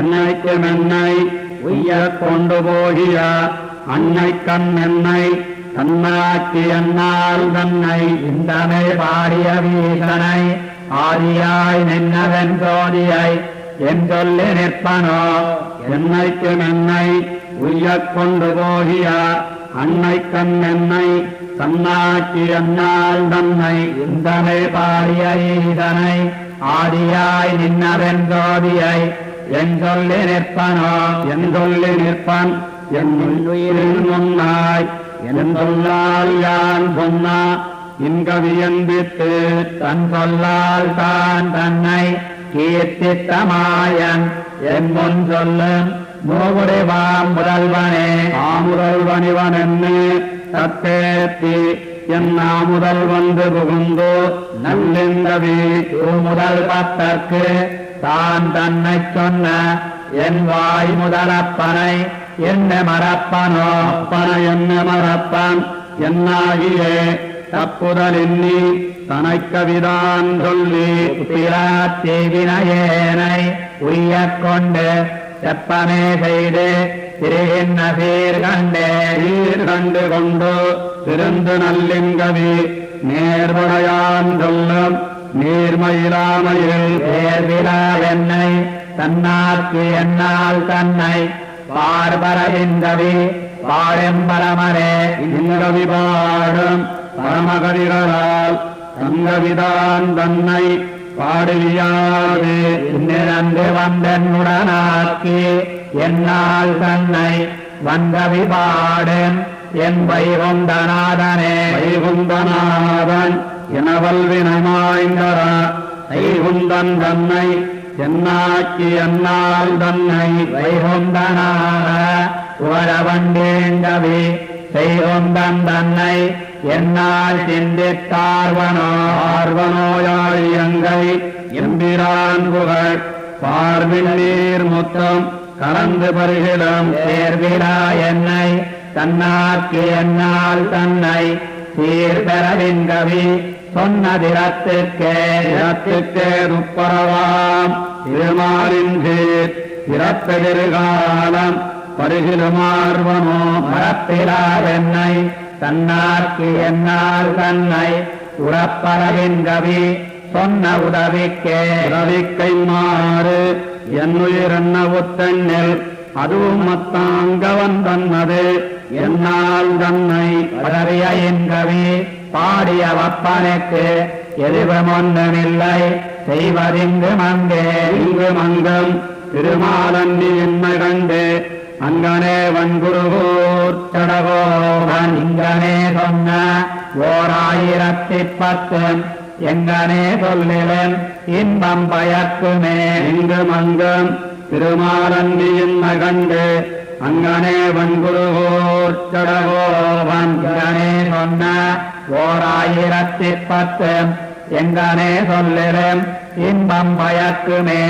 என்னைக்கும் என்னை உய்யக் கொண்டு போகிய அன்னை கண் என்னை தன்னாக்கி என்னால் தன்னை இந்தனை பாடிய வீசனை ஆதியாய் நின்னவன் சோதியை என் சொல்லி நிற்பனோ என்னைக்கும் என்னை உய்யக் கொண்டு போகிய அன்னை கண் என்னை தன்னாக்கி என்னால் தன்னை இந்தனை பாடிய ஈதனை ஆதியாய் நின்னவன் சோதியை என் சொல்லி நிற்பனோ என் சொல்லி நிற்பன் என் உயிரில் முன்னாய் என் சொல்லால் யான் சொன்னா இன்கவியன்பித்து தன் சொல்லால் தான் தன்னை கீர்த்தித்த மாயன் என் முன் சொல்லும் மூவுடைவாம் முதல்வனே ஆமுதல்வனிவன் என்று தத்தேத்தி என்ன முதல் வந்து புகுந்து நல்லிந்தவி முதல் பத்தற்கு தான் தன்னை சொன்ன என் வாய் முதலப்பனை என்ன மறப்பனோ அப்பனை என்ன மறப்பன் என்னாகியே தப்புதல் எண்ணி தனக்கவிதான் சொல்லி பிராத்தேவினையேனை உய்யக் கொண்டு செப்பனே செய்து திரிகின்ற சீர்கண்டே சீர்கண்டு கொண்டு திருந்து நல்லிங்கவி நேர்வடையான் சொல்லும் நீர்மயிலாமையில் தேர்விழா என்னை தன்னார்க்கு என்னால் தன்னை பார்பரவிந்தவி பாடெம்பரமரே இங்கவி பாடும் பரமகரிகளால் தங்கவிதான் தன்னை பாடுவியாது நிறந்து வந்தனுடனாக்கி என்னால் தன்னை வந்தவி பாடும் என் வைகுந்தநாதனே வைகுந்தநாதன் எனவல்வினமாய்ந்தர வைகுந்தன் தன்னை என்னாக்கி என்னால் தன்னை வைகுந்தனாக உரவண்டேங்கவி செய்குந்தன் தன்னை என்னால் சிந்தித்தார்வனோ ஆர்வனோயாழியங்கை எம்பிரான் புகழ் பார்வில் நீர் முத்தம் கலந்து பருகிலும் சேர்விழா என்னை தன்னார்க்கு என்னால் தன்னை சீர்பெறவின் கவி சொன்னதிரத்துக்கே துப்பரவாம் திருமாலின் சீர் இறப்பெதிர்காலம் பருகிலுமார்வனோ மரப்பிலாவென்னை தன்னார்க்கு என்னால் தன்னை உறப்பரவின் கவி சொன்ன உதவிக்கே உதவிக்கை மாறு என்னுயிர் என்ன உத்தண்ணில் அதுவும் மத்தாங்கவன் தன்னது என்னால் தன்னை பதறிய என் கவி பாடிய வப்பனுக்கு எதிர்வமொன்றுமில்லை செய்வதிங்கு மங்கே இங்கு மங்கம் திருமாலன்னி என்மை கண்டு அங்கனே வன்குருகூர் சடகோவன் இங்கனே சொன்ன 1010 எங்கனே சொல்லிலும் இன்பம் பயக்குமே இங்கு மங்கம் திருமாலன்னி என்மை கண்டு அங்கனே வன்குருகூர் சடகோவன் இங்கனே சொன்ன 1010 எங்கனே சொல்லிலும் இன்பம் பயக்குமே.